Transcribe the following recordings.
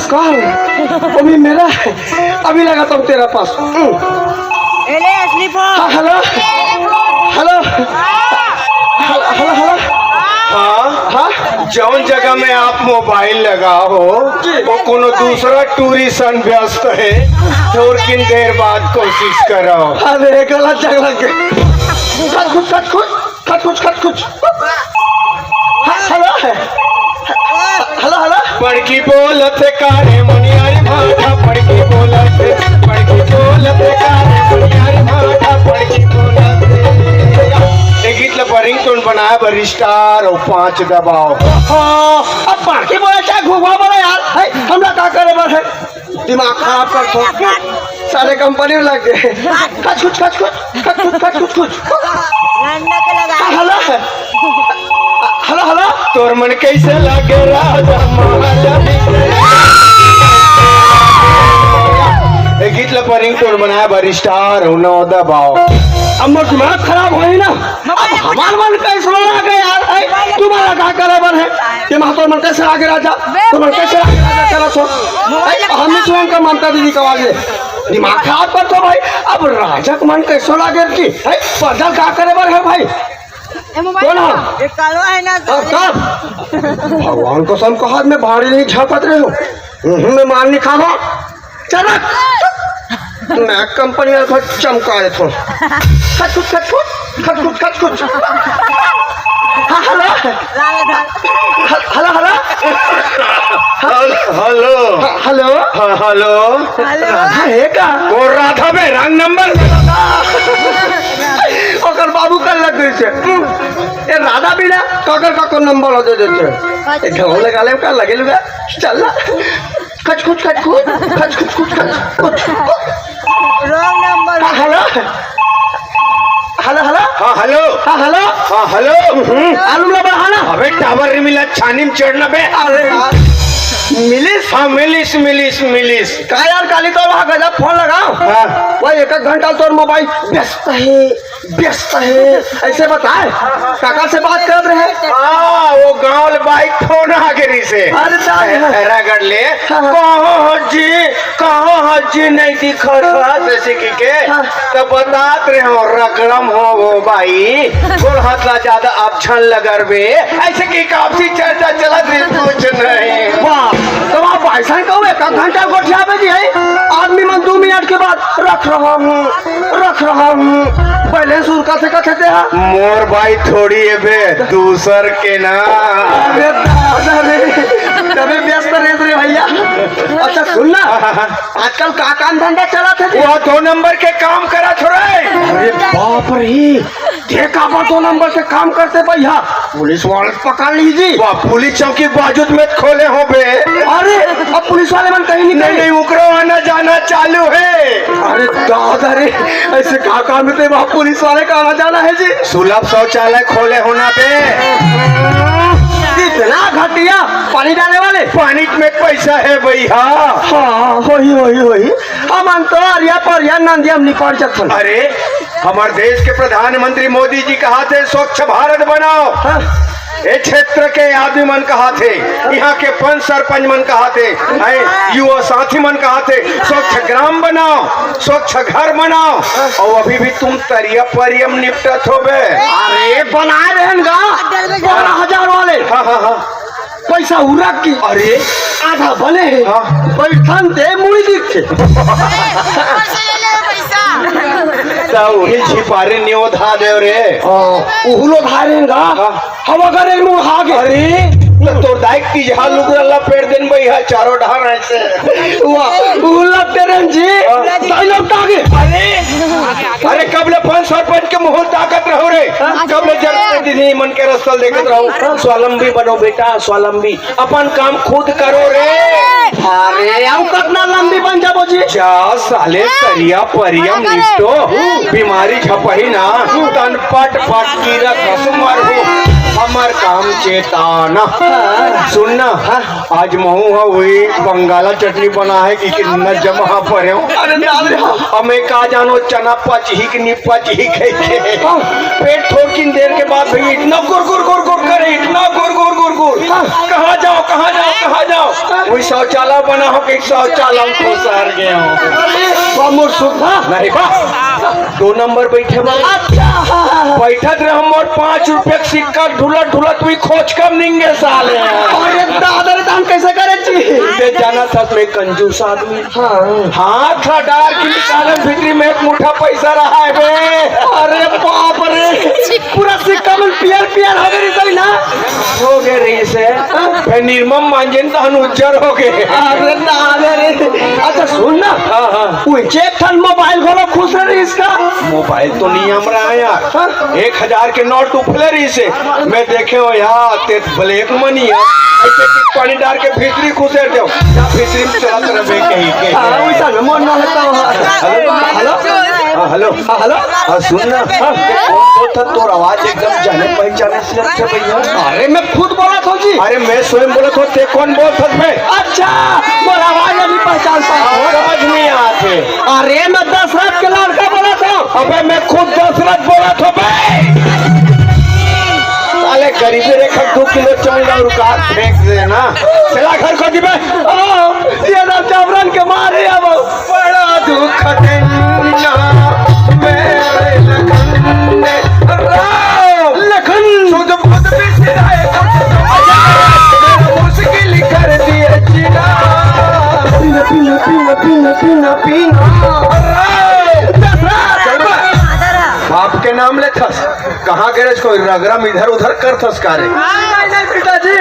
Miss call अभी मेरा है, अभी लगाता हूँ तेरा पास। हाँ, हेलो हेलो हेलो हेलो। हाँ हाँ जौन जगह में आप मोबाइल लगा हो वो कोनो दूसरा टूरिस्ट व्यस्त है थोड़ किन देर बाद कोशिश करो। अरे गलत जगह लग गए। खट कुछ हेलो हेलो हेलो। पड़की बोलते कारे मुनियारी भाटा पड़की बोलते कारे मुनियारी भाटा पड़की बोलते। एक गीत ला रिंगटोन बनाया पर स्टार और 5 दबाओ। अब पढ़के बोला चाहे घुमा बोला यार है, हमरा का करे बस है दिमाग खराब कर तो सारे कंपनी में लग गए। कुछ हेलो हेलो हेलो। तोर मन कैसे लगे राजा एक गीत ला रिंगटोन बनाया पर स्टार और 9 दबाओ। अब मोर दिमाग खराब होई ना, अब हमार मन कैसे लगा गया यार है, तुम्हारा का करे बर है ये महतो मन कैसे आगे राजा, तुम मन कैसे आगे राजा करो सो हम स्वयं का मानता दीदी का आगे दिमाग खराब कर तो भाई। अब राजा का मन कैसे लागे की है पजल का करे बर है भाई। कौन है है ना कब भगवान को सम को हाथ में भारी नहीं झपत रहे हो मैं मान नहीं खावा चला मैं कंपनी में घर चमका रहे थे। खट hello hello hello hello hello है का वो राधा में रंग नंबर ओकर बाबू कर लग गई छे ए राधा बिना ककर का नंबर दे देते ढोल लगा ले का लगे लुगा चल खच wrong number. Hello hello hello हाँ हेलो हाँ हेलो हाँ हेलो आलू ला बढ़ाना अबे टावर मिला छानी में चढ़ना बे। अरे यार मिलिस हाँ मिलिस का यार काली तो वहाँ गजब फोन लगाओ हाँ वही एक घंटा तोर मोबाइल व्यस्त है ऐसे बताए काका से बात कर रहे हैं। हाँ वो गाँव बाइक फोन आ गई से अरे रगड़ ले कहाँ हजी नहीं दिख रहा जैसे के तो बतात रहे हो रगड़म हो वो भाई गोल हाथ ला ज्यादा ऑप्शन लगड़ बे ऐसे की काफी चर्चा चला कुछ नहीं। वाह तो आप ऐसा कहो एक घंटा गोठिया पे जी है आदमी मन 2 मिनट के बाद रख रहा हूँ बैलेंस उनका से कहते हैं मोर भाई थोड़ी है बे दूसर के ना। तभी व्यस्त रहे भैया। अच्छा सुनना आजकल का काम धंधा चला था वो 2 नंबर के काम करा छोड़ा। अरे बाप रे देखा 2 नंबर से काम करते भैया पुलिस वाले पकड़ लीजिए। पुलिस चौकी बाजूत में खोले हो बे। अरे अब पुलिस वाले मन कहीं नहीं उकरो आना जाना चालू है। अरे दादा रे ऐसे का काम में वहाँ पुलिस वाले का आना जाना है जी। सुलभ शौचालय खोले होना पे इतना घटिया पानी डालने वाले पानी में पैसा है भैया। हाँ होई हम तो अरिया परिया नंदिया निपट जाते। अरे हमारे देश के प्रधानमंत्री मोदी जी कहा थे स्वच्छ भारत बनाओ। ये क्षेत्र के आदमी मन कहा थे, यहाँ के पंच सरपंच मन कहा थे, युवा साथी मन कहा थे स्वच्छ ग्राम बनाओ स्वच्छ घर बनाओ और अभी भी तुम तरिया परियम निपटत हो बे। अरे बना रहे 12,000 वाले। हाँ पैसा उड़क की अरे आधा बने है बैठन ते मुड़ी दिखे छिपारे न्यो धा दे रे उहुलो धारेगा हम अगर एक मुंह आगे अरे तो दाइक की जहां लुगरला पेड़ दिन भाई है चारों ढार ऐसे वाह उहुलो तेरे जी डायलॉग तागे। अरे कबले 5 सरपंच के मुंह ताकत रहो रे कबले जनप्रतिनिधि मन के रसल देखत रहो। स्वावलंबी बनो बेटा स्वावलंबी अपन काम खुद करो रे। अरे आओ कितना लंबी बन जाबो जी जा साले तरिया परियम निपटो बीमारी झपही ना तन पट कीरा कसमर हो हम हमार काम चेताना सुनना आज महू है वही बंगाला चटनी बना है कि कितना जमा पर अरे दादे हमें का जानो चना पची कि नहीं पची पेट थोड़ी देर के बाद भाई इतना गुर गुर गुर गुर करे इतना गुर गुर गुर गुर कहाँ जाओ कहाँ जाओ कहाँ जाओ वही शौचालय बना हो कि शौचालय को सर गए हो सुधा नहीं बा 2 नंबर बैठे बैठत रहे हम और 5 रुपए का सिक्का ढुलत ढुलत हुई खोज कम निंगे साले अरे दादा रे दान कैसे करे छी जाना था मैं कंजूस आदमी हाँ हाथ डार की निकालन भीतरी में एक मुठा पैसा रहा है बे अरे बाप रे पूरा सिक्का में पियर पियर हो गई सही ना हो गए रही से फिर निर्मम मांझन तो उज्जर हो गए अरे दादा रे अच्छा सुन ना हाँ हाँ वो चेक थान मोबाइल खोलो खुश रही इसका मोबाइल तो नहीं हमरा है यार 1000 के नोट उफले रही से मैं देखे हो यार ते ब्लैक मनी है ऐसे पानी डाल के भीतरी खुशे दो या भीतरी में चला तरह बे कहीं के वैसा न मन ना होता हेलो हेलो हेलो हाँ सुन ना कौन बोलता तोर आवाज एकदम जाने पहचाने से लगता भैया अरे मैं खुद बोला था जी अरे मैं स्वयं बोला था ते कौन बोल था मैं अच्छा मेरा आवाज अभी पहचान पाया समझ नहीं आते अरे मैं दशरथ के लड़का बोला था अबे मैं खुद दशरथ बोला था बे साले गरीबी रेखा 2 किलो चावल और का फेंक देना चला घर को दिबे ये ना चावरन के मारे अब बड़ा दुख देना मेरे लखन सुध बुध भी सिराए मुश्किल कर दिए जीना पीना पीना पीना पीना पीना पीना बाप के नाम ले थस कहाँ गरज कोई रगरम इधर उधर कर थस कारे नहीं पिताजी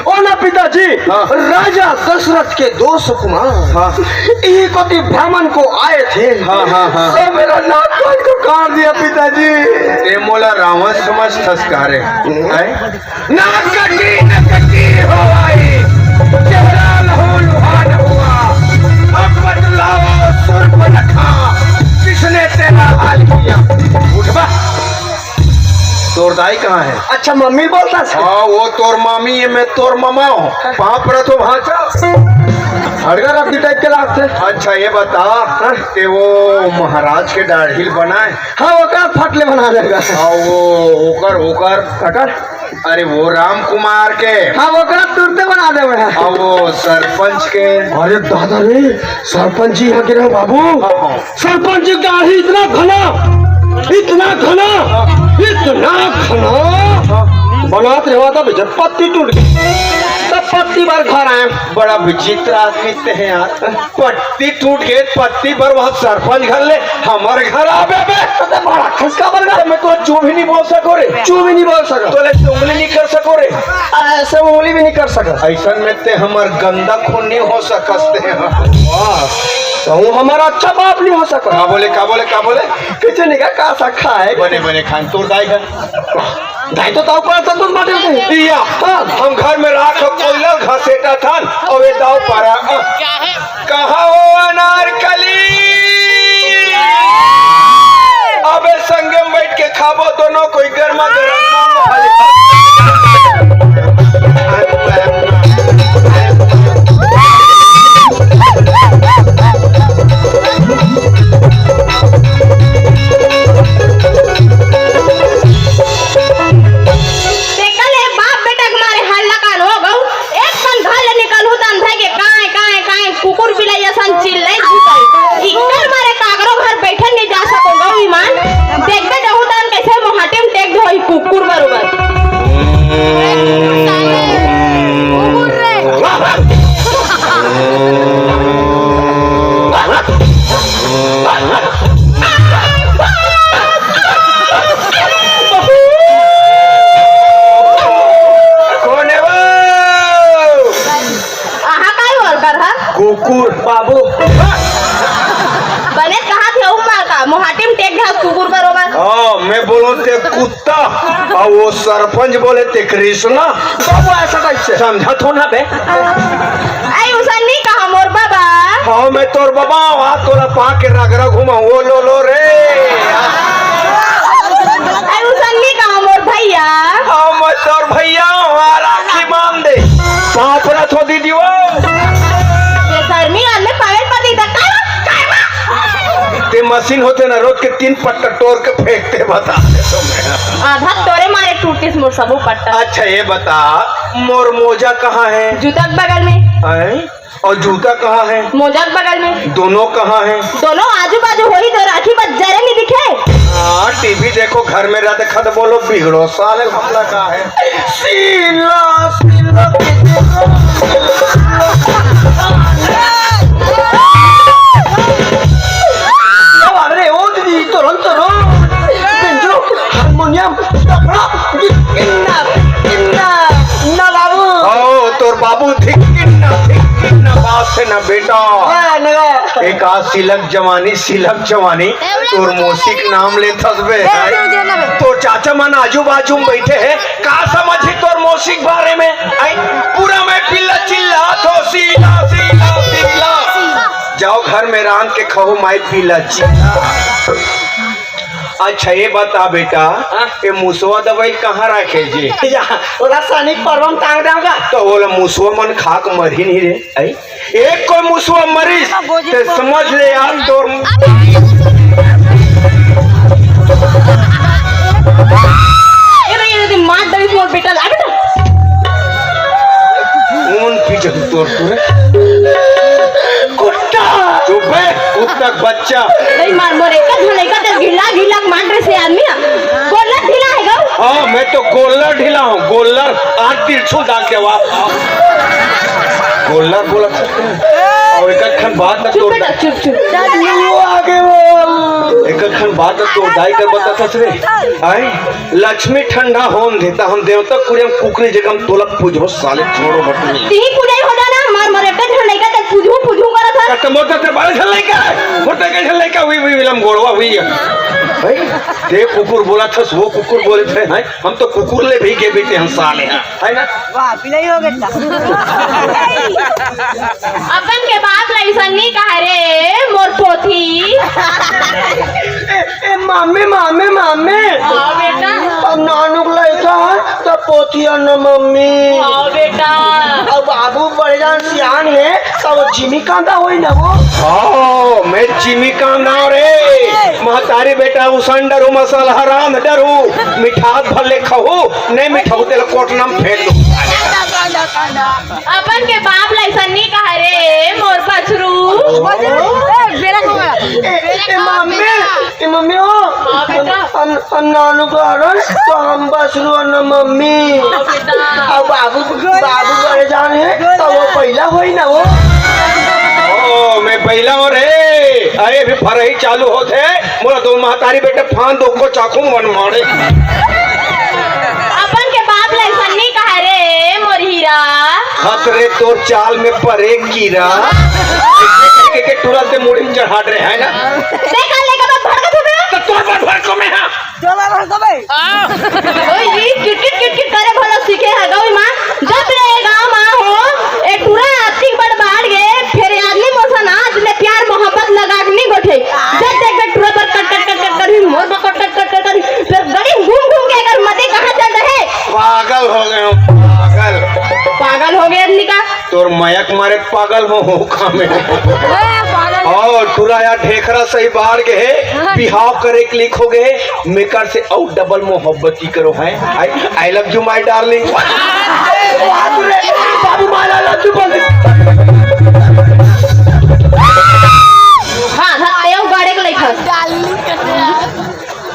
ओ ना पिताजी हाँ। राजा दशरथ के 2 सुकुमार हाँ एक अति ब्राह्मण को आए थे हाँ हाँ हाँ तो मेरा नाक कान को काट दिया पिताजी ते मोला रावण समझ थस कारे नाक कटी हो आई चेहरा लहू लुहान हुआ अब बदलाओ सुर्पनखा किसने तेरा हाल किया उठबा तोर दाई कहाँ है अच्छा मम्मी बोलता था हाँ वो तोर मामी है मैं तोर मामा हूँ पाप रथो भाचा हड़गा रखी टाइप के लागते अच्छा ये बता कि वो महाराज के दाढ़ी बनाए हाँ वो का फटले बना देगा और वो ओकर ओकर ककर अरे वो राम कुमार के हाँ वो का तुरंत बना देगा और वो सरपंच के अरे दादा रे सरपंच जी यहाँ गिरे बाबू सरपंच जी का ही इतना घना इतना घना इतना घना बनाते हुआ था जब पत्ती टूट गई तब पत्ती भर घर आए बड़ा विचित्र आदमी थे यार पत्ती टूट गई पत्ती पर बहुत सरपंच घर ले हमारे घर आवे बे बड़ा खसका बन गया मैं तो चू भी नहीं बोल सको रे चू भी नहीं बोल सका तो ले उंगली नहीं कर सको रे ऐसे उंगली भी नहीं कर सका ऐसा में ते हमार गंदा खून नहीं हो सकते हैं तो हमारा अच्छा बाप नहीं हो सका का बोले का बोले का बोले किसी ने कहा सखा है बने बने खान तोड़ दाई है दाई तो ताऊ पर तुम बाटे दिया हम घर में राख कोयला घसेटा था और ये दाव पारा कहा वो अनारकली अबे संगे में बैठ के खाबो दोनों कोई गर्मा कुकुर बरोबर कुकुर बाबू बने कहा थे उमर का मोहाटी में टेक घास कुकुर बरोबर हाँ मैं बोलो ते कुत्ता और वो सरपंच बोले ते कृष्णा बाबू ऐसा कैसे समझा थो ना बे आई उसन नहीं कहा मोर बाबा हाँ मैं तोर बाबा वहाँ तोरा पा के रगरा घुमा वो लो रे आई उसन नहीं कहा मोर भैया हाँ मैं तोर भैया हूँ राखी बांध दे कहाँ पर थो दीदी वो ये गर्मी में पागल पर दी धक्का ते मशीन होते ना रोज के 3 पट्टा तोड़ के फेंकते बता दे तुम्हें आधा तोरे मारे टूटिस मोर सबो पट्टा। अच्छा ये बता मोर मोजा कहाँ है जूता के बगल में हैं? और जूता कहाँ है मोजा के बगल में दोनों कहाँ है दोनों आजू बाजू हो ही तो राखी बस जरे नहीं दिखे। हाँ टीवी देखो घर में रहते खत बोलो बिगड़ो साले हमला का है सीला सीला अरे ओ दीदी तुरंत पिंजो हारमोनियम तबला किन्ना किन्ना ना बाबू ओ तोर बाबू धिक्किन्ना बात से ना बेटा एक आज सिलक जवानी तोर मौसिक नाम ले थसबे तो चाचा मन आजू बाजू में बैठे हैं का समझी तोर मौसिक बारे में आई पूरा मैं पिल्ला चिल्ला तो सीला सीला सीला जाओ घर में रांध के खाओ माई पिल्ला चिल्ला। अच्छा ये बता बेटा ये मुसवा दवाई कहाँ रखे जी रासायनिक परवम टांग दूंगा तो बोला मुसवा मन खाक मर ही नहीं रे आई एक कोई मुसवा मरीज ते समझ ले यार तोर ये मार दई मोर बेटा लाग उन पीछे तोर तोरे कुत्ता चुप है कुत्ता बच्चा नहीं मार मोरे का धुलाई का ते गिला मार रे से आदमी बोला ढीला है गो। हाँ मैं तो गोल्लर ढीला हूँ गोल्लर 8 तिरछू डाल के गोल्लर बोला और एक खन बात ना चुप तोड़ बेटा चुप वो आगे बोल एक खन बात ना तोड़ दाई कर बता सच रे आई लक्ष्मी ठंडा होन देता हम देवता कुड़ियम कुकरी जगह हम तोलक पूजो साले छोड़ो बटनी ती कुड़ाई होदा ना मार मोरे का धुलाई का ते पूजू करत है कत मोटा ते बाल झल्लाई का मोटा के झल्लाई का हुई विलम गोड़वा हुई भाई ते कुकुर बोला था वो कुकुर बोले थे हैं हम तो कुकुर ले भी के बेटे हम साले हैं है ना वाह पिलाई हो गया अपन के बाप लइसन नहीं कह रे मोर पोथी ए मामे मामे मामे हां बेटा अब नानुक लइका तो पोथिया न मम्मी हां बेटा अब बाबू बड़े जान सियान है तो वो जिमी कांदा होई ना वो ओ मैं चिमी का नाव रे महतारी बेटा उसन डरू मसाला हराम डरू मिठास भले खाओ नहीं मिठाओ तेल कोट नाम फेंक दो अपन के बाप लइसन नहीं कह रे मोर बछरू ए मम्मी हो हाँ बेटा। हम नानू को आरन तो हम बस रो न मम्मी हाँ बेटा अब बाबू बड़े जान है तो वो पहला होई ना वो ओ मैं पहला और रे अरे भी फरही चालू होते मोला दो महतारी बेटे फान दो को चाकू मन मारे अपन के बाप लइसन नहीं कह रे मोर हीरा खतरे तोर चाल में परे कीरा के तुरंत मुड़ी में चढ़ा रहे है ना देखा लेगा मैं भड़का थोड़े तो तोर पर भर को मैं हां चला रहा सब भाई ओए जी किट करे भला सीखे है गई मां जब रे गांव मां हो ए टूरा आती बड़ बाढ़ गए फिर आदमी मोसन आज ले प्यार मोहब्बत लगा के नहीं बैठे जब देख के टूरा पर कट ही मोर पर कट फिर गड़ी घूम के अगर मते कहां चल रहे पागल हो गए हो पागल हो गए आदमी का तोर मयक मारे पागल हो खामे और टुराया ढेखरा सही बाहर के है बिहाव करे क्लिक हो गए मेकर से और डबल मोहब्बती करो है I love you my darling बाबू माला लड्डू बोल हां हत्ते गाड़े के लेखा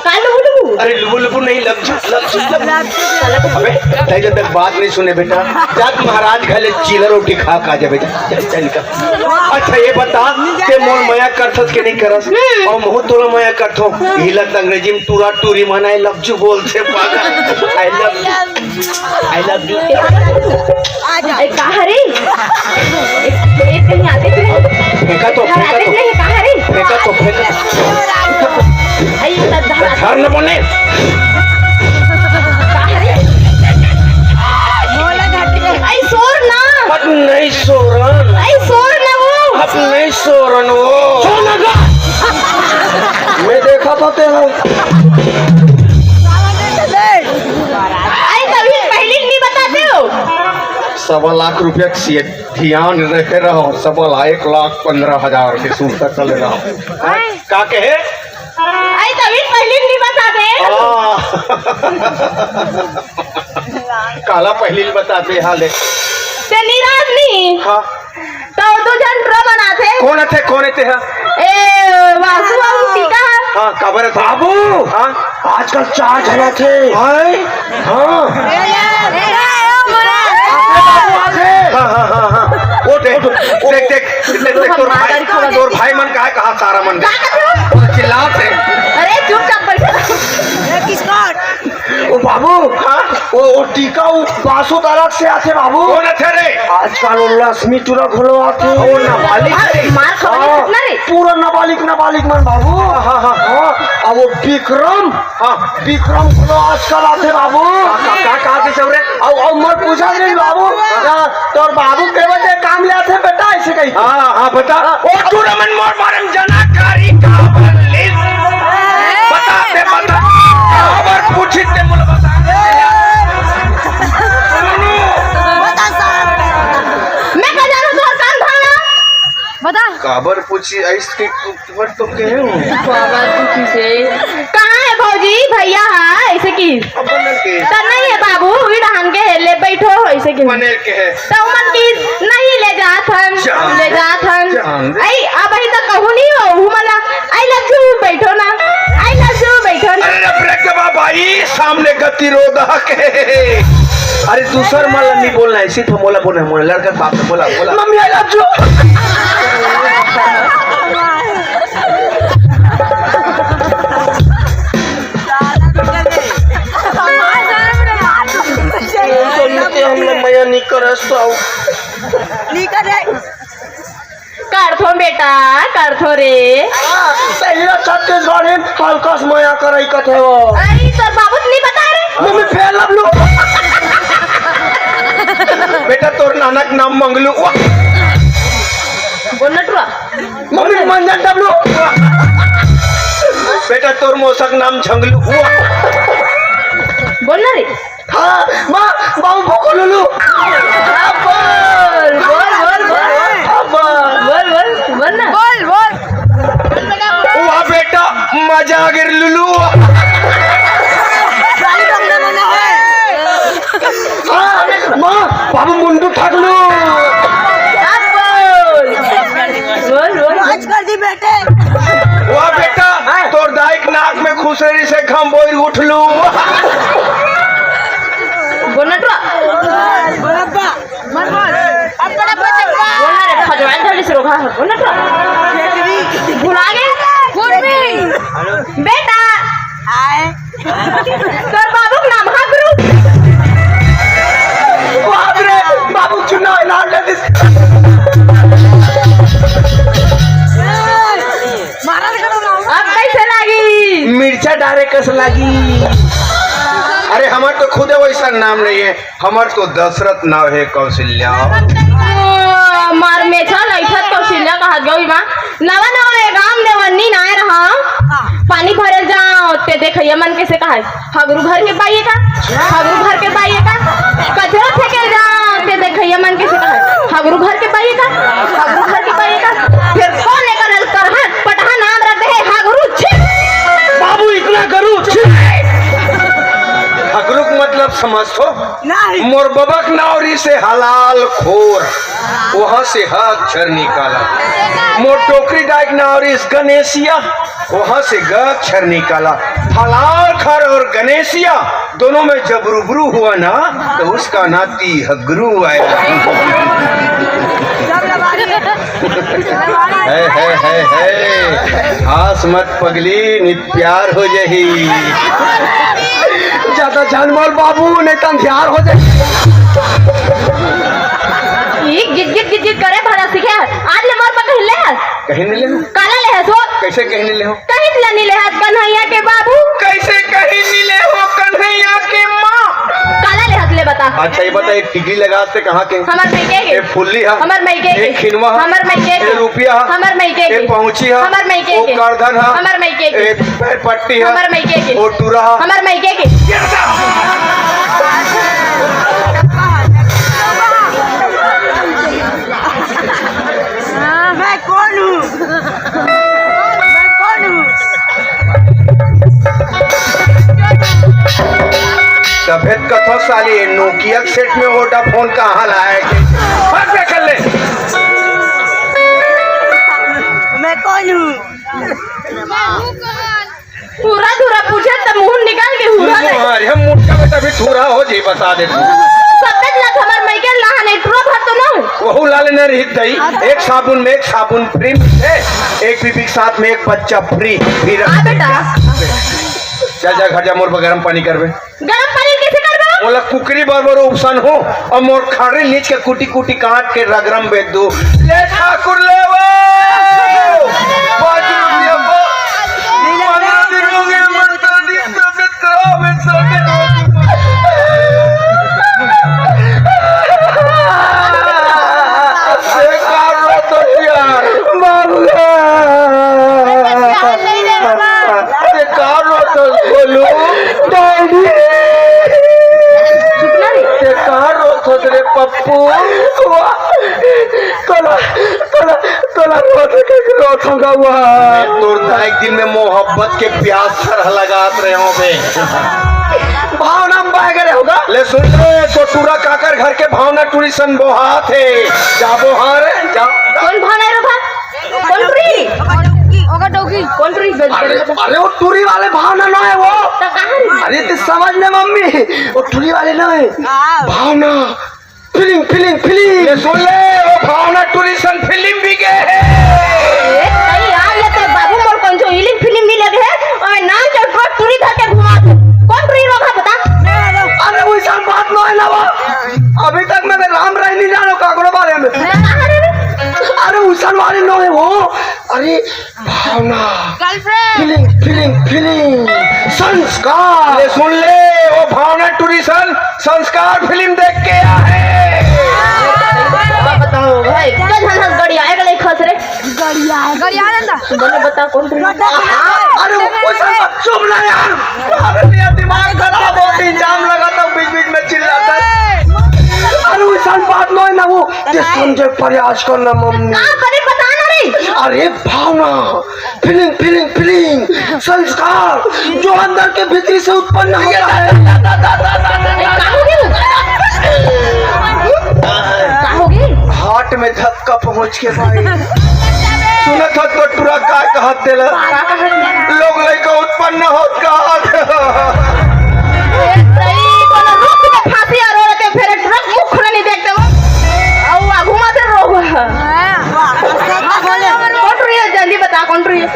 कालू बुलू अरे लुबु लुबु नहीं अबे तय जब तक बात नहीं सुने बेटा जात महाराज घले चीला रोटी खा खा जा बेटा चल निकल अच्छा ये बता के मोर मया करथस के नहीं करस और मोह तोला मया करथो हिलत अंग्रेजी में टूरा टूरी माना आई लव यू बोलते पागल आई लव यू ए कहा रे एक कहीं आते थे फेंका तो फेंका तो आई घर न बने आई सोर ना अब नहीं सोरन आई सोर ना वो अब नहीं सोरन वो मैं देखा था तेरा ₹1.25 से ध्यान रखे रहो, 1,15,000 के सूट तक चल रहा हूँ। का कहे आई तभी पहले नहीं बता दे काला पहली बताते हाले ते निराश नहीं हाँ तो दो जन ड्रा बनाते कौन थे हाँ ए वासु वासु टीका हाँ खबर बाबू हाँ आजकल 4 जना थे। हाय हाँ हाँ वो देख तोर भाई मन का है कहा सारा मन चिल्लाते अरे चुपचाप बैठो ओ बाबू हाँ वो टीका वो बासु तारक से आते बाबू। कौन थे रे आजकल वो लक्ष्मी टूरक होलो आते। ओ नाबालिग रे मार खाने कितना रे पूरा नाबालिग मन बाबू। हाँ हाँ अब वो विक्रम होलो आजकल आते बाबू। का के सब रे और मत पूछा रे बाबू तोर बाबू के बजे काम ले आते बेटा ऐसे कही। हाँ बता ओ टूर्नामेंट मोर बारे में जानकारी खबर ले बता खबर पूछी ते मुझे बता मैं क्या जानू तो काम धाना बता खबर पूछी ऐसे खबर तो के खबर पूछी से कहाँ है भौजी भैया है ऐसे की अपन के तो नहीं है बाबू विधान के ले बैठो ऐसे की बनेर के है तो मन की नहीं ले जात हन आई अब ही तो कहू नहीं हो मला आई लव यू बैठो ना आई लव यू बैठो ना अरे ब्रेक दबा भाई सामने गतिरोध के अरे दूसर माला नहीं बोलना है सिर्फ मोला लड़का बाप ने बोला मम्मी आई लव यू। मैं नहीं काढ़ो बेटा काढ़ो रे छत्तीसगढ़ हल्का मया कर कथे वो अरे तो बाबू नहीं बता रहे मम्मी फेर लब लो बेटा तोर नानक नाम मंगलू बोलना टुआ मम्मी मंजन डबलू बेटा तोर मौसक नाम झंगलू बोलना रे हाँ माँ बाबू भोको लुलू बोल बोल बोल बोल बोल ना बोल बोल वाह बेटा मजा गिर लुलू माँ बाबू मुंडू ठाकलू बोल बोल कर दी बेटे वाह बेटा तोर दाइक नाक में खुसरी से खम बोर उठलू बोलना टुआ बड़प्पा मत बोल अब बड़प्पा बोलना रे खजवान थोड़ी से रोका है बोलना टुआ भुला गए बेटा आए तोर बाबू का नाम है गुरु बाप रे बाबू चुनाव नाम ले दिस महाराज करो ना अब कैसे लगी मिर्चा डारे कस लगी। अरे हमार तो खुद वैसा नाम नहीं है हमार तो दशरथ नाम है कौशल्या मार में चल ऐसा कौशल्या कहा गई मां नवा नवा गांव में वन्नी ना रहा पानी भरे जाओ ते देखिए मन कैसे कहा हगरू घर के पाइए का हगरू घर के पाइए का कचरा फेंके जाओ ते देखिए मन कैसे कहा हगरू घर के पाइए का हगरू घर के पाइए का फिर कौन लेकर करहा पटहा नाम रखते हैं हगरू छी बाबू इतना करू हगरुक मतलब समझो नहीं मोर बबक नावरी से हलाल खोर वहां से हक अक्षर निकाला मोर टोकरी डाइक नावरी गणेशिया वहां से ग अक्षर निकाला हलाल खर और गणेशिया दोनों में जब रूबरू हुआ ना तो उसका नाती हगरू आया है हास मत पगली नित प्यार हो जही ज्यादा जानवर बाबू नहीं तो अंधियार हो जाए गिट गिट गिट गिट करे भला सीखे आज ले मोर पर कहले है कहीं नहीं ले काला ले है सो कैसे कहीं नहीं ले हो कहीं ले नहीं ले है कन्हैया के बाबू कैसे कहीं नहीं ले हो कन्हैया के माँ काला ले हाथ ले बता अच्छा ये बता एक टिकली लगाते कहाँ के हमर मैके के एक फुल्ली है हमर मैके के एक खिनवा है हमर मैके के एक रुपया है हमर मैके के एक पहुंची है हमर मैके के एक करधन है हमर मैके के एक पैर पट्टी है हमर मैके के और टूरा है हमर मैके के तो साली नोकिया सेट में वोडाफोन कहाँ लाया के बात क्या कर ले मैं कौन हूँ? पूरा धूरा पूछे तो मुंह निकाल के हुआ दे अरे हम मुट्ठा में तभी थूरा हो जी बता दे तू सब्बत ला खबर मैं के नहाने ट्रो भर तो ना वहू लाल ने रही दई एक साबुन में एक साबुन फ्री है एक बीबी के साथ में एक बच्चा फ्री फिर आ बेटा चल जा घर जा मोर पर गरम पानी करबे गरम पानी कैसे करबो बोला कुकरी बरबर उपसन हो और मोर खाड़ी नीच के कुटी कुटी काट के रगरम बेच दो ले ठाकुर ले वो बाजू दिया वो मना दिलोगे मरता दी तबियत खराब है सबके बेकार रो तो यार बेकार रो तो बोलो डैडी चुप ना रे बेकार रो तो रे पप्पू तोला रो थंगा हुआ तोर एक दिन में मोहब्बत के प्यास सर लगात रहे हो बे भावना में बह गए होगा ले सुन रे तो टूरा काकर घर के भावना टूरिशन बोहा थे जा बोहा रे जा कौन भाना रे भा कौन टूरी ओका डोगी कौन टूरी अरे वो टूरी वाले भावना ना है वो तो कहां रे अरे तो समझ ले मम्मी वो टूरी वाले ना है भावना फीलिंग फीलिंग फीलिंग ले सुन ले वो भावना टूरिशन फिल्म भी गए कहीं यार ले तेरे बाबू मोर कौन जो इलिंग फिल्म भी लगे है और नाम चल को टूरी धर के घुमा दे कौन टूरी रोगा बता अरे वो ऐसा बात ना है ना वो अभी तक मैं राम राय नहीं जानो काकरो बारे में कहां रे अरे उसन वाले ना है वो अरे भावना गर्लफ्रेंड फीलिंग फीलिंग फीलिंग संस्कार ले सुन ले वो भावना टूरिशन संस्कार फिल्म देख के आया है बताओ भाई क्या झनझन गड़ी आएगा ले खस रे गड़िया ना बोले बता कौन टूरी अरे वो उसन चुप ना यार अरे मेरा दिमाग खराब हो गई जाम लगा था बीच बीच में चिल्लाता अरे उसन बात ना है ना वो ये समझे प्रयास करना मम्मी का करे बता ना रे अरे भावना फीलिंग फीलिंग फीलिंग संस्कार जो अंदर के भीतर से उत्पन्न होता है कहोगे हार्ट में धक्का पहुंच के भाई सुना था तो टूरा का कहत देला लोग लइका उत्पन्न होत का सही कोनो रुक के फांसी आ रोड के फेरे ट्रक मुख खुले नहीं देखते वो औ आगू मत रोग कौन टूरी है जल्दी बता कौन टूरी है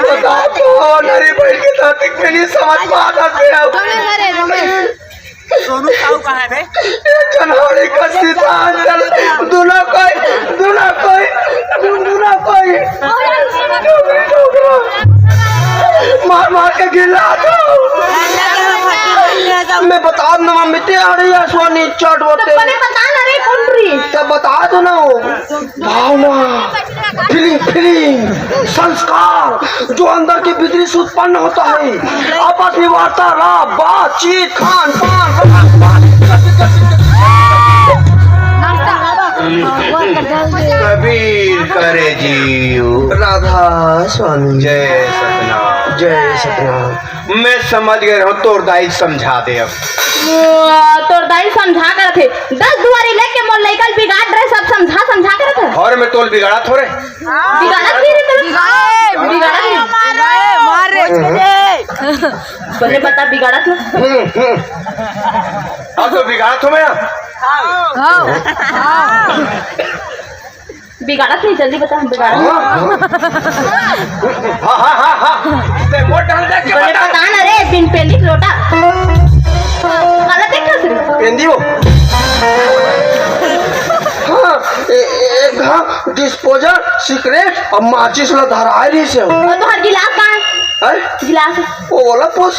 बता तो नरी बैठ के साथ में नहीं समझ पाता से सोनू साहू कहाँ है बे? जनहरी का सीतांचल दूल्हा कोई मार मार के गिला मैं बता दूं मम्मी तेरी है सोनी चट तो बोते पहले बता ना रे कौन टूरी तब बता दो ना वो भावना फीलिंग फीलिंग संस्कार जो अंदर के भीतर से उत्पन्न होता है आपस में वार्तालाप बातचीत खान पान कबीर करे जीव राधा स्वामी जय सतनाम जय सतनाम मैं समझ गया हूँ तोर दाई समझा दे अब तोर दाई समझा कर थे 10 दुआरी लेके मोर लइकल बिगाड़ रहे सब समझा कर थे और मैं तोल बिगाड़ा थोड़े बिगाड़ा की रे तेरे बिगाड़ा मार रे बोले बता बिगाड़ा तू अब तो बिगाड़ा तो मैं बिगाड़ा नहीं जल्दी बता बिगाड़ा हाँ ते मोट डाल दे के बोले बता बता ना रे बिन पेंदी लोटा गलत है क्या सिर्फ पेंदी हो हाँ एक हाँ डिस्पोजल सीक्रेट और माचिस ला धरा रही से हो वो तो हर गिलास कहाँ है गिलास वो बोला पोस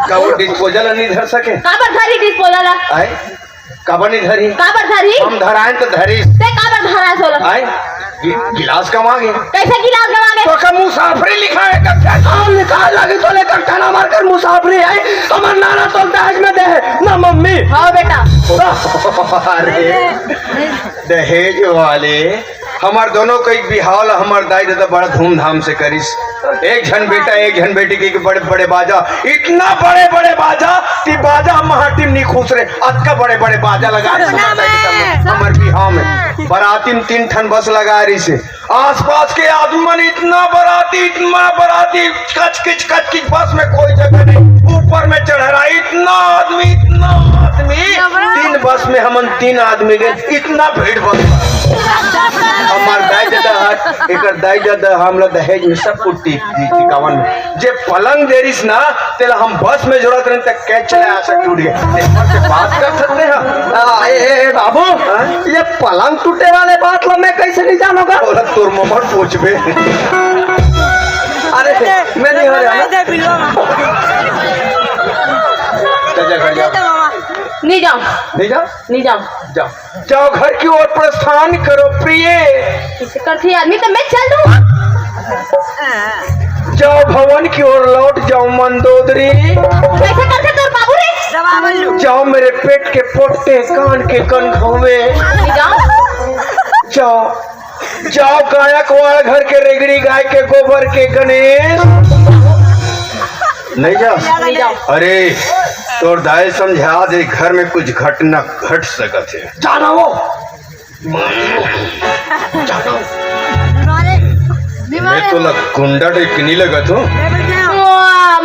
का वो डिस्पोजल नहीं धर सके कहाँ पर धरी डिस्पोजल आए कब नहीं धरी कहाँ पर धरी हम धराएं तो धरी ते कहाँ पर धरा सोलह आए गिलास कमागे कैसे गिलास गवागे तो का मुसाफरी लिखा है कब हम निकाल लगे तो लेकर खाना मार कर मुसाफरी है हमार नाना तो दहेज में दे ना मम्मी हाँ बेटा अरे दहेज वाले हमार दोनों का एक बिहाव ला हमार दाई दादा बड़ा धूमधाम से करिस। एक झन बेटा एक झन बेटी के बड़े बड़े बाजा, इतना बड़े बड़े बाजा कि बाजा महाटिम नहीं खुश रहे, अतका बड़े बड़े बाजा लगा हमार बिहाव में। बराती में 3 ठन बस लगा रही से, आसपास के आदमी इतना बराती कच किच बस में कोई जगह नहीं, ऊपर में चढ़ रहा इतना आदमी 3 बस में हमन 3 आदमी गए, इतना भीड़ बस। हमार दाई दादा एकर दाई दादा हमला दहेज में सब कुछ टिकावन में जे पलंग देरिस ना तेला हम बस में जरूरत रहे तक कैच चले आ सकते उड़ गए से बात कर सकते हैं। ए बाबू, ये पलंग टूटे वाले बात ला मैं कैसे नहीं जानूंगा? बोला तोर ममर पूछबे। अरे मैं नहीं हो रहा नहीं जाओ नहीं जाओ नहीं जाओ जाओ जाओ घर की ओर प्रस्थान करो प्रिय। किसी करती आदमी तो मैं चल दूँ। जाओ भवन की ओर लौट जाओ मंदोदरी। कैसे करते तोर बाबू रे? जाओ मेरे पेट के पोटे कान के कन घोवे। नहीं जाओ जाओ जाओ गायक वाला घर के रेगड़ी गाय के गोबर के गणेश। नहीं जाओ नहीं जाओ। अरे तोर दाई समझा दे घर में कुछ घटना घट सकत है। जाना वो मैं तो लग गुंडा टिकनी लगत हूँ।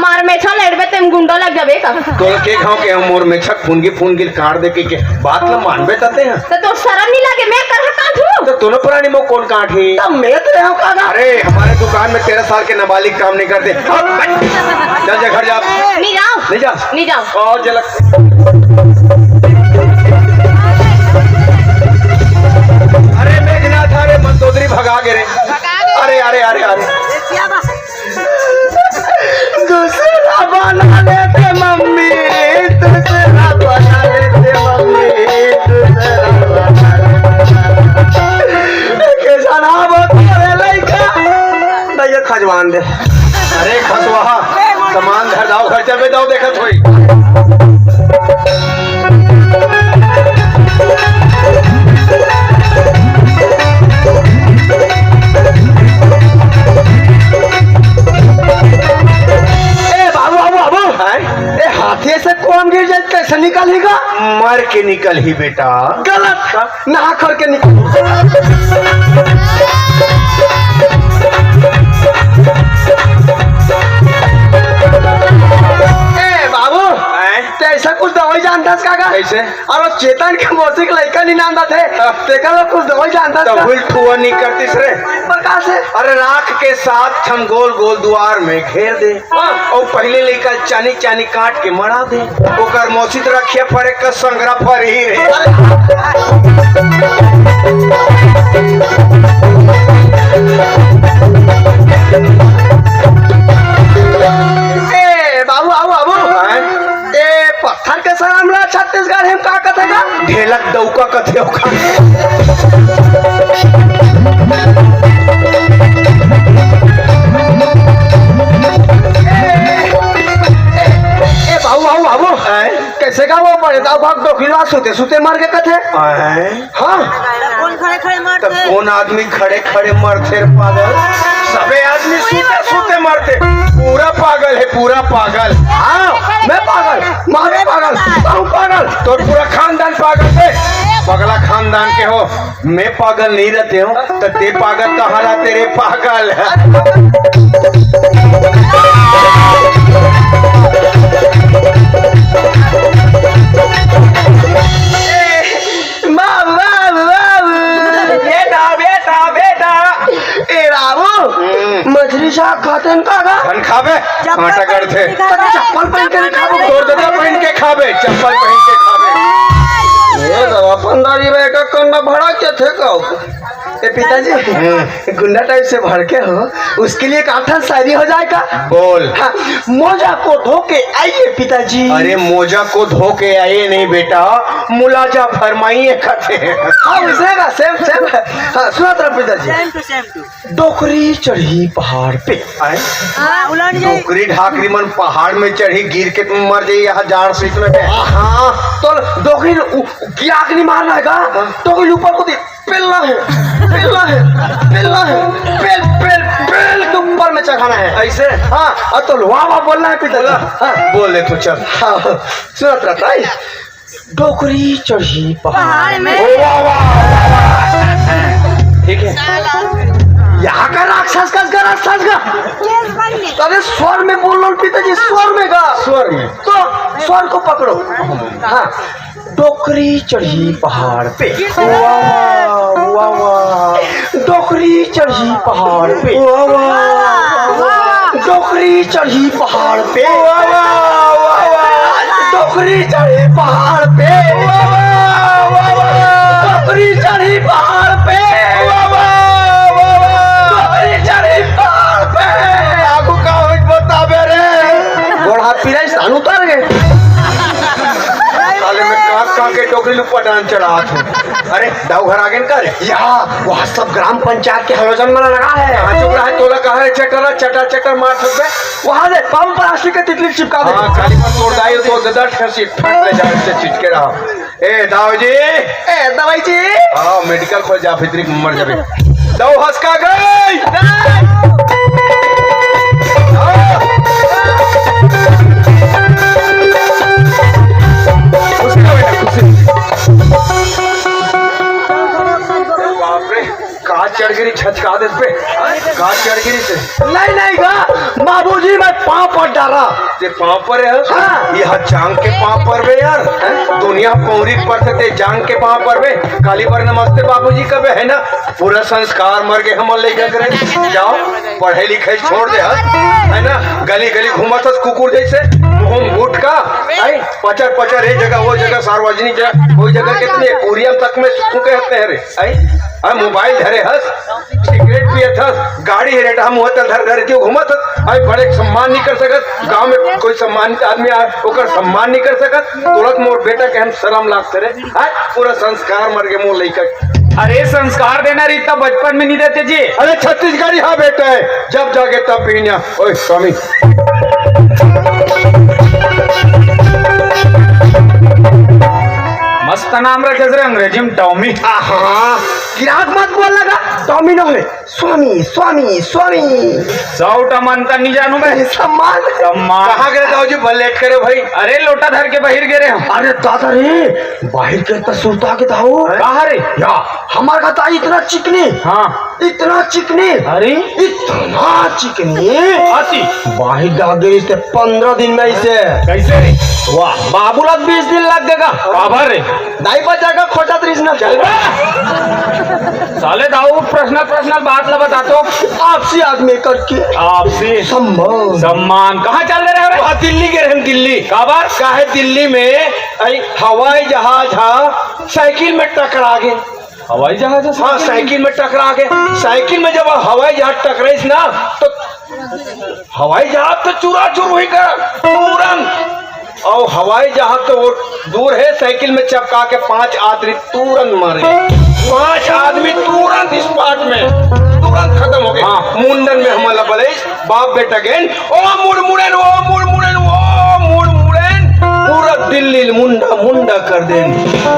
मार में छल एडबे तेम गुंडा लग जाबे का। तो के खाओ के हम मोर में छक फून गिल काट दे के बात ला मानबे तते हैं। तो शर्म नहीं लगे मैं कर काट हूं। तो दोनों प्राणी में कौन काठी? तब मैं तो रहूं कागा। अरे हमारे दुकान में 13 साल के नाबालिग काम नहीं करते। चल जा घर जा। नहीं जाओ नहीं जा नहीं जाओ। और जलक अरे मेघनाथ अरे मंदोदरी भगा गे रे। अरे अरे अरे अरे दूसरा बना लेते मम्मी, दूसरा बना लेते मम्मी, दूसरा कैसा नाम तेरे लड़का भैया खजवान दे। अरे खसवाहा सामान घर जाओ घर चल जाओ देखत होई। हाथी से कौन गिर जाए कैसे निकलेगा? मर के निकल ही बेटा। गलत नहा कर के निकल। ए बाबू तो ऐसा कुछ दवाई जानता है काका? कैसे? और चेतन के मौसिक लड़का नहीं नांदा थे देखा लोग कुछ दवाई जानता तो भूल ठुआ नहीं करतीस रे। प्रकार से अरे राख के साथ छन गोल गोल द्वार में घेर दे और पहले लेकर चानी चानी काट के मरा दे ओकर मौसित रखिया फरे का संगरा फर ही रे। ए बाबू बाबू बाबू ए पत्थर के सर हमरा छत्तीसगढ़ हम का कथेगा? ढेलक दौका कथे ओका। ए बाबू बाबू बाबू कैसे का वो बड़े दाव भाग दो खिलवा सूते सूते मार के कथे? हाँ कौन खड़े खड़े तो मारते? कौन आदमी खड़े खड़े मरते पागल? सबे आदमी सूते सूते मरते। पूरा पागल है पूरा पागल। हाँ मैं पागल मारे पागल पागल तो पूरा खानदान पागल है। पगला खानदान के हो मैं पागल नहीं रहते हो तो ते पागल कहाँ रहते रे पागल। बेटा बेटा बेटा ए बाबू मछली शाक खाते हैं काका? धन खाबे कांटा करते चप्पल पहन के खाबो? तोर दादा पहन के खाबे चप्पल पहन के खाबे। ये दवा पंदारी में का कन्ना भड़ा के थे का? ए पिताजी गुंडा टाइप से भड़ के हो उसके लिए काठा शायरी हो जाएगा? बोल। हाँ, मोजा को धो के आइए पिताजी। अरे मोजा को धो के आए नहीं बेटा मुलाजा फरमाइए खाते। हाँ उसेगा सेम सेम। हाँ सुना तरफ पिताजी। सेम टू डोकरी चढ़ी पहाड़ पे। उलट जाए। डोकरी ढाकरी मन पहाड़ में चढ़ी गिर के तुम मर जाइए यहाँ जाड़ सीट में। हाँ तो डोकरी गिरा के नहीं मारना है का? डोकरी ऊपर को पेलना है, पेलना है, पेलना है, पेल पेल पेल के ऊपर में चढ़ाना है ऐसे हाँ और तो वाह वाह बोलना है पिता हाँ बोल दे तू चल। हाँ सुनत रहता है डोकरी चढ़ी पहाड़ में वाह वाह ठीक है यहाँ का राक्षस का अरे स्वर में बोल लो पिताजी स्वर में का स्वर में तो स्वर को पकड़ो हाँ डोकरी चढ़ी पहाड़ पे वाह वाह वाह डोकरी चढ़ी पहाड़ पे वाह वाह डोकरी चढ़ी पहाड़ पे वाह वाह डोकरी चढ़ी पहाड़ पे वाह वाह डोकरी चढ़ी पहाड़ पे वाह वाह डोकरी चढ़ी पहाड़ पे आगू का होइत बताबे रे गोड़ा पीरा स्थान उतर गए साले में का के टोकरी लुपा डांस चढ़ात हूँ। अरे दाऊ घर आगे कर यहाँ वहाँ सब ग्राम पंचायत के आयोजन में लगा है कहाँ चुप रहा है तोला कहा है चटरा चटर चटर मार सकते वहाँ से पंप प्लास्टिक के तितली चिपका दे हाँ खाली पर तोड़ दाई तो गदा ठसी फटले जा से चिटके रहा ए दाऊ जी ए दवाई जी आओ मेडिकल खोल जा फित्री मर जाबे दाऊ हंस का गई उसका बेटा खुशी बाप रे का चढ़ गिरी छचका दे पे का चढ़ गिरी से नहीं नहीं गा बाबूजी मैं पाँव पर डाला ते पाँव पर है हाँ। यह जांग के पाँव पर बे यार दुनिया पौरी पर थे जांग के पाँव पर बे काली पर नमस्ते बाबूजी कबे है ना पूरा संस्कार मर के हम लेके करे जाओ पढ़े लिखे छोड़ दे है ना गली गली घूमत कुकुर जैसे मुंह गुटका आई पचर पचर ये जगह वो जगह सार्वजनिक जगह कोई जगह कितने कुरियम तक में सुखे रहते हैं रे आई मोबाइल धरे हस सिगरेट पियत हस गाड़ी है रेटा मुँह धर धर के घूमत हस आई बड़े सम्मान नहीं कर सकत गांव में कोई सम्मानित आदमी ओकर सम्मान नहीं कर सकत तुरंत मोर बेटा के हम शर्म लागते रे आज पूरा संस्कार मर के मुँह लेकर अरे संस्कार देना रीता बचपन में नहीं देते जी। अरे छत्तीसगढ़ी हाँ बेटा है जब जागे तब पीना ओए स्वामी मस्त नाम रखे रे अंग्रेजी में टॉमी। हाँ गिराक मत बोल लगा डोमिनो है स्वामी स्वामी स्वामी 100 मन का नहीं जानू मैं सम्मान सम्मान कहाँ गए दाऊ जी भल लेट करे भाई अरे लोटा धर के बहिर गिरे हम अरे दादा रे बाहर के तो सुरता के दाऊ कहा रे या हमारा का ताई इतना चिकनी हाँ इतना चिकनी अरे इतना चिकनी आती बाहर डाल गई से 15 दिन में इसे कैसे रे वाह बाबूला 20 दिन लग गएगा काबर रे दाई बचा का खोजा तरीसना चल साले दाऊ प्रश्न बात ला बता तो आपसी आदमी करके आपसे सम्मान सम्मान कहाँ चल रहे रे वहाँ दिल्ली गए हम दिल्ली काबर काहे दिल्ली में आई हवाई जहाज हाँ साइकिल में टकरा गए हवाई जहाज है हाँ साइकिल में टकरा गए साइकिल में जब हवाई जहाज टकराइस ना तो हवाई जहाज तो चूरा चूर हुई कर तुरंत और हवाई जहाज तो वो दूर है साइकिल में चपका के 5 आदमी तुरंत मरे 5 आदमी तुरंत स्पॉट में तुरंत खत्म हो गए हाँ। मुंडन में हमारा बोले बाप बेटा गेन ओ मुड़मुड़न ओ मुड़मुड़न ओ मुड़मुड़न पूरा दिल्ली मुंडा मुंडा कर देन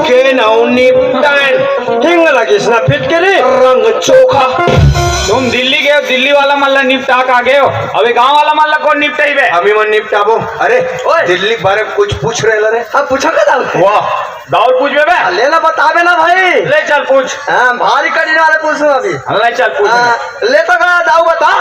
के नाउ निपटान हिंग लगे ना फिट के लिए रंग चोखा तुम दिल्ली गए हो दिल्ली वाला मल्ला निपटा का गए हो अबे गांव वाला मल्ला कौन निपटाई बे अभी मन निपटाबो अरे दिल्ली के बारे में कुछ पूछ रहे रे अब पूछा का दाऊ वाह दाऊद पूछ बे लेना बतावे ना भाई ले चल पूछ हाँ भारी कठिन वाले पूछो अभी ले चल पूछ ले तो का दाऊ बता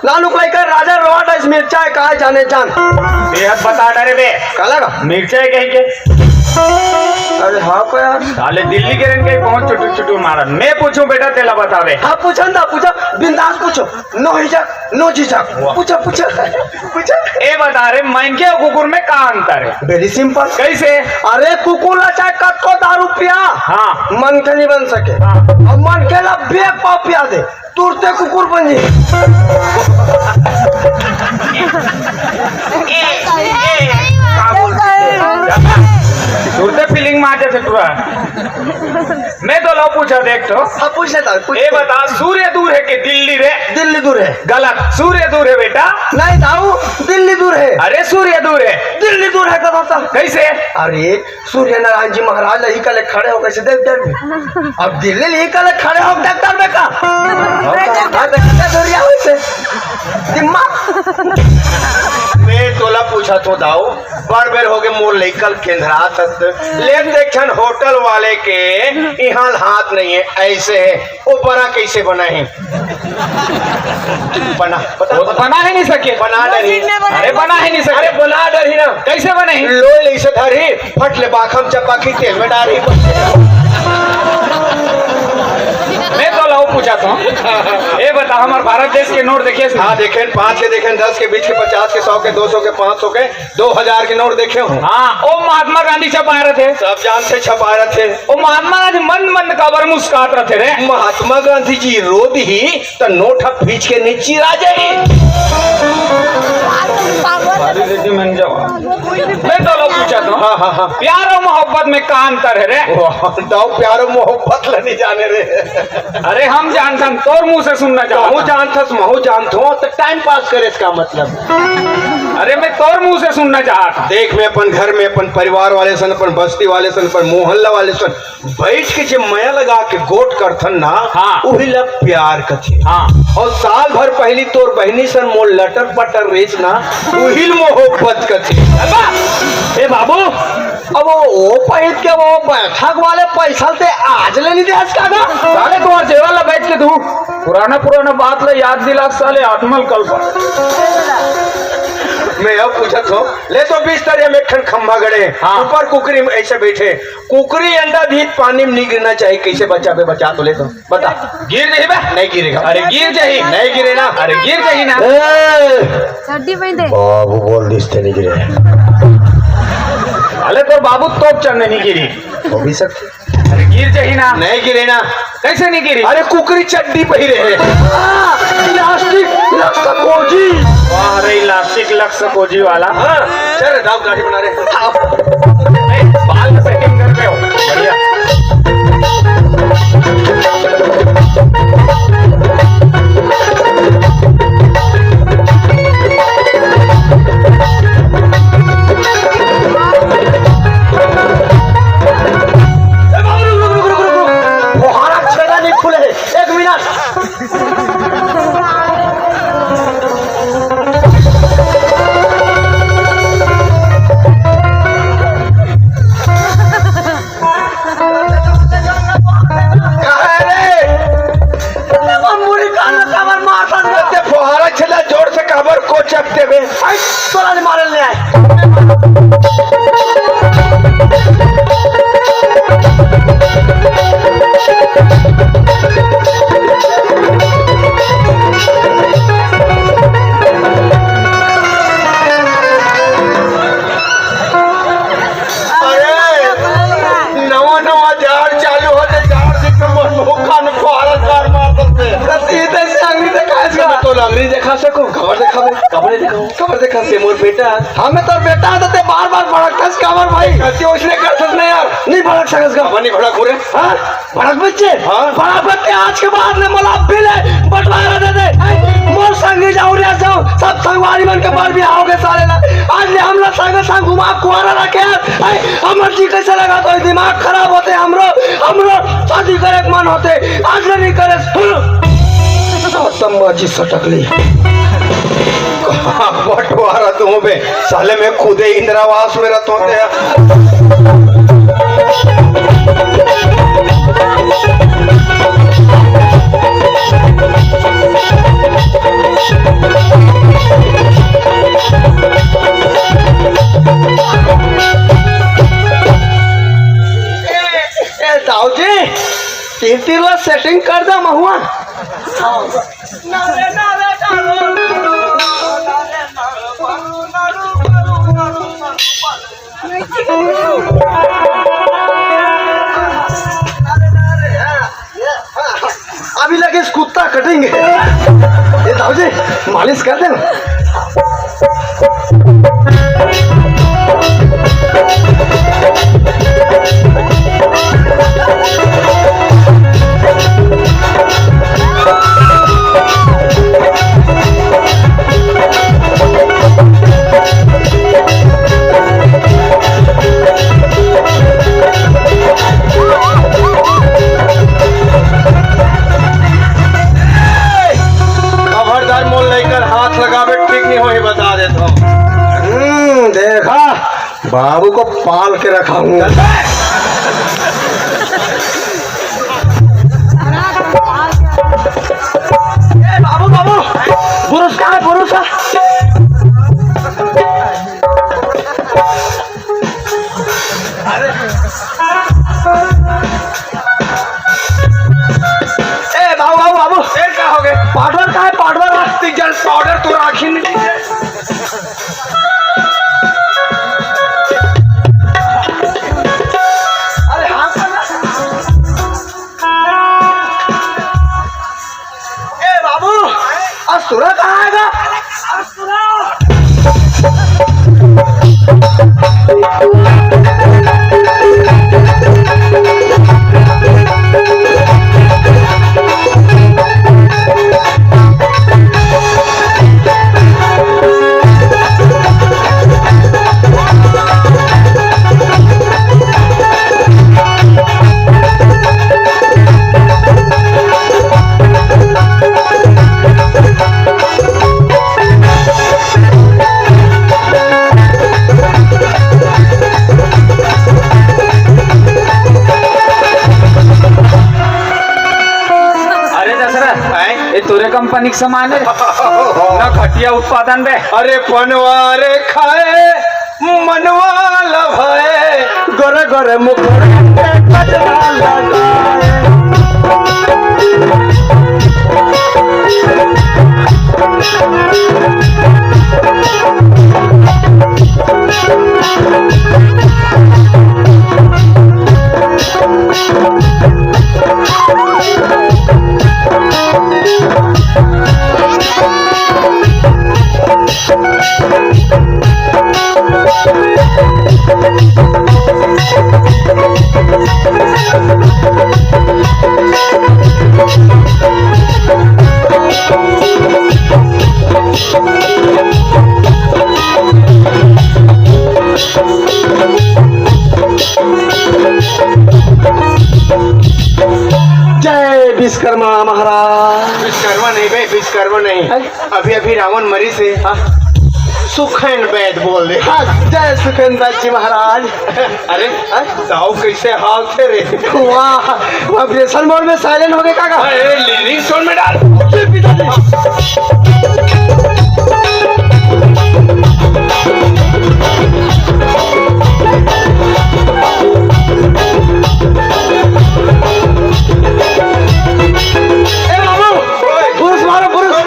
नानू को लेकर राजा रोड इस मिर्चा कहा जाने जान बेहद बता डरे बे कलगा मिर्चा कहीं के अरे हाँ को यार साले दिल्ली के रन के पहुंच चुटू चुटू मारा मैं पूछूं बेटा तेला बतावे हाँ पूछो ना पूछो बिंदास पूछो नो हिचक नो झिझक पूछो पूछो पूछो ए बता रे मनके और कुकुर में का अंतर है वेरी सिंपल कैसे अरे कुकुर ला चाहे कट को दारू पिया हाँ मन के नहीं बन सके हाँ। और मन के ला बेग पाव पिया दे तुरते कुकुर बन जी तुरते फीलिंग मार मारे थे टूरा मैं तो लो पूछा देख तो हाँ पूछ लेता हूँ, पूछ ये बता सूर्य दूर है कि दिल्ली रे? दिल्ली दूर है। गलत, सूर्य दूर है बेटा। नहीं दाऊ, दिल्ली दूर है। अरे सूर्य दूर है। दिल्ली दूर है कहा था। कैसे? अरे सूर्य नारायण जी महाराज ही कल खड़े हो कैसे देख में, अब दिल्ली ही कल खड़े हो डॉक्टर में का दिमाग। मैं तोला पूछा तो दाऊ बार बेर हो गए मोर लेकल केंद्रा तक ले देखन होटल वाले के यहाँ हाथ नहीं है, ऐसे है वो बना कैसे बना है? बना बता बना ही नहीं सके। बना डरी। अरे बना ही नहीं सके। अरे बना डरी ना, कैसे बने? लोई ले से धरी फट ले बाखम चपा की तेल में डाली। मैं तो लाओ पूछा था ये बता हमारे भारत देश के नोट देखे? हाँ देखे, 5 के देखे, 10 के, 20 के, 50 के, 100 के, 200 के, 500 के, 2000 के नोट देखे हूँ। हाँ ओ महात्मा गांधी छपा रहे थे। सब जान से छपा रहे थे। ओ महात्मा गांधी मंद मंद काबर मुस्कुरात रहे रे। महात्मा गांधी जी रोद ही तो नोट खींच के नीचे आ जाए। मैं तो लोग पूछा था हाँ हाँ हाँ प्यार और मोहब्बत में का अंतर है रे? दाऊ प्यारो मोहब्बत नहीं जाने रे। अरे हम जानते हैं, तोर मुंह से सुनना महू चाहूँ। जानथस महू जानथो तो टाइम पास करे इसका मतलब। अरे मैं तोर मुंह से सुनना चाहता। देख मैं अपन घर में अपन परिवार वाले सन, अपन बस्ती वाले सन, अपन मोहल्ला वाले सन बैठ के जब माया लगा के गोट करथन ना, हाँ। वही लग प्यार कथे। हाँ और साल भर पहली तोर बहनी सन मोर लटर पटर रेस ना, वही मोहब्बत कथे। ए बाबू अब वो पैद के वो बैठक वाले पैसा से आज ले नहीं दे का साले तुम्हारे जेवर ला बैठ के तू पुराना बात ले याद दिला साले आत्मल कल्प। मैं अब पूछा तो ले तो बिस्तर में खन खंभा गड़े, हाँ। ऊपर कुकरी में ऐसे बैठे, कुकरी अंडा भी पानी में नहीं गिरना चाहिए, कैसे बच्चा पे बचा तो ले तो बता। गिर नहीं बे? नहीं गिरेगा। अरे गिर जाही। नहीं गिरे ना। अरे गिर जाही ना। बाबू बोल दिसते नहीं गिरे। अरे तो बाबू तोप चढ़ने नहीं गिरी। हो भी सकते। अरे गिर जाही ना। नहीं गिरे ना। कैसे नहीं गिरी? अरे कुकरी चड्डी पहिरे है। इलास्टिक लक्सकोजी। वाह रे इलास्टिक लक्सकोजी वाला। हाँ चल दाव गाड़ी बना रहे। ए, बाल में सेटिंग कर रहे हो बढ़िया। जोर से खबर को चकते हुए तोला मारे ले आए। नवा झाड़ चालू होते झाड़ से तो लंगड़ी देखा सको, खबर देखा कपड़े दिखाओ, खबर देखा से मोर बेटा हमें तो बेटा तो बार बार भड़कस खबर भाई कैसे उसने कर सकते यार नहीं भड़क सकस का बनी भड़क हो रे। हां भड़क बच्चे, हां भड़क बच्चे आज के बाद ने मला बिले बंटवारा दे दे मोर संगी जाओ रे जाओ सब संगवारी मन के बार भी आओगे साले ना आज ले हम लोग संग घुमा कुआरा रखे हमर जी कैसे लगा तो दिमाग खराब होते हमरो शादी करे मन होते आज नहीं करे जी सटकली बटवारा तुम बे साले में खुदे इंदिरावास में रहते होते दाऊ जी तीन सेटिंग कर दो महुआ अभी लगे कुत्ता कटेंगे ये दाऊ जी मालिश कर देना। बाबू को पाल के रखा हूँ। बाबू बाबू पुरुष कहाँ है? पुरुष बाबू बाबू बाबू फिर क्या हो गए? पाउडर कहाँ है? पाउडर प्लास्टिक जल पाउडर तो राखी नहीं है। अरे हाँ बाबू असुरा कहाँ आएगा? तोरे कंपनी के सामान है ना घटिया उत्पादन बे। अरे पनवारे खाए मनवा लभाए गोरे गोरे मुखड़े पे कजरा लगाए। जय विश्वकर्मा महाराज। विश्वकर्मा नहीं भाई, विश्वकर्मा नहीं। अभी अभी रावण मरी से सुखेन वैद बोल दे। हाँ, जय सुखेंद्र जी महाराज। अरे साहु कैसे हाल थे रे? वाह वाइब्रेशन मोड में साइलेंट हो गए काका। अरे लीनिंग सोन में डाल। पुरुष मारो पुरुष।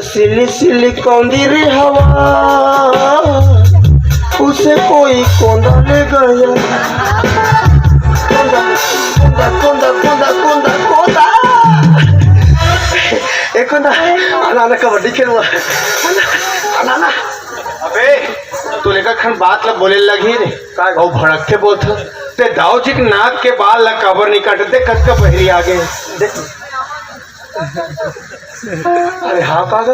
सिली सिली कौंदी रे हवा, उसे कोई कोंदा ले गया। कोंदा कोंदा कोंदा कोंदा कोंदा कोंदा। एक कोंदा आना कबड्डी खेलवा आना। अबे तू लेकर खन बात ला बोले लगी रे और भड़कते बोलत ते दाऊ जी के नाक के बाल ला कबर नहीं काटते कस का पहरी आगे देख। अरे हाँ कागा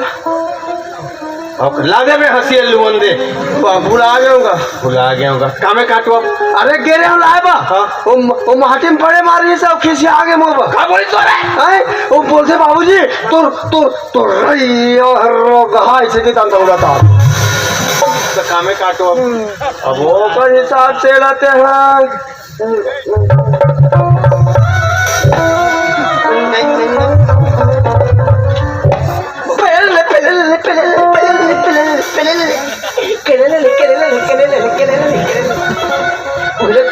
अब ला दे मैं हंसी लुवन दे। भुला गया भुला गया होगा कामे काटो अब। अरे गेरे हम लाए बा। हाँ। वो माटी में पड़े मार रही सब खिसी आगे मुंह पर। का बोली तो रे? वो बोलते बाबूजी तो रही और ऐसे की तंत्र उड़ाता। तो कामे काटो अब अब वो पर हिसाब से लाते हैं।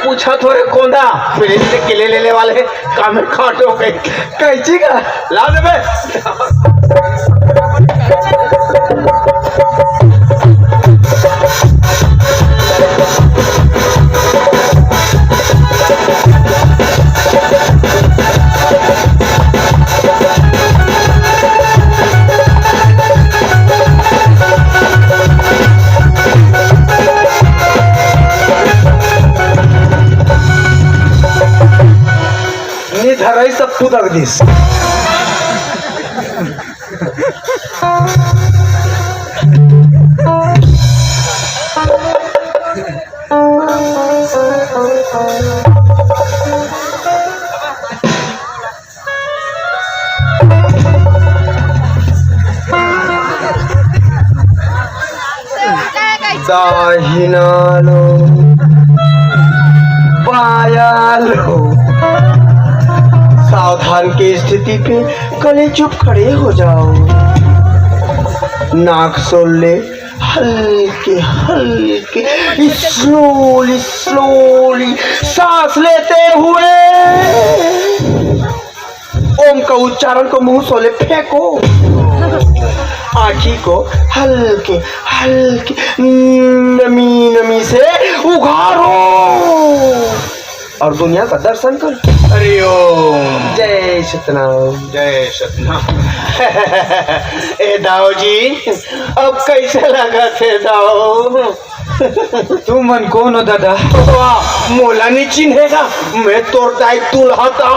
पूछा थोड़े कोंदा फिर से किले लेने वाले कामे काटो गए कैची का ला दे बे। धरई सब फुदक दिस दाहिना लो बाया लो सावधान की स्थिति पे गले चुप खड़े हो जाओ नाक सोल ले हल्के हल्के स्लोली स्लोली सांस लेते हुए ओम का उच्चारण को मुंह सोले फेंको आँखी को हल्के हल्के नमी नमी से उघारो और दुनिया का दर्शन करो। हरि ओम। जय सतनाम। जय सतनाम। ए दाऊ जी अब कैसे लगा थे दाऊ? तू मन कौन हो दादा? मोला नहीं चिन्हेगा मैं तोर दाई दूल्हा था।